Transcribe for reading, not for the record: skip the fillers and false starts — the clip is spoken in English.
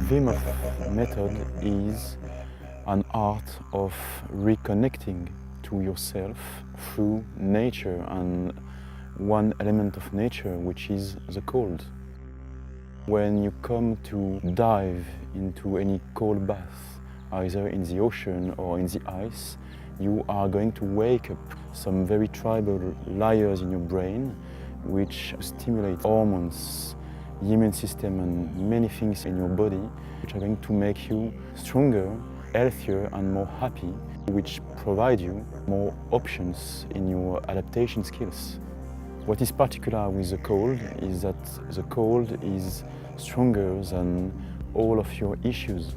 Wim Hof Method is an art of reconnecting to yourself through nature, and one element of nature, which is the cold. When you come to dive into any cold bath, either in the ocean or in the ice, you are going to wake up some very tribal layers in your brain which stimulate hormones, the immune system and many things in your body which are going to make you stronger, healthier and more happy, which provide you more options in your adaptation skills. What is particular with the cold is that the cold is stronger than all of your issues.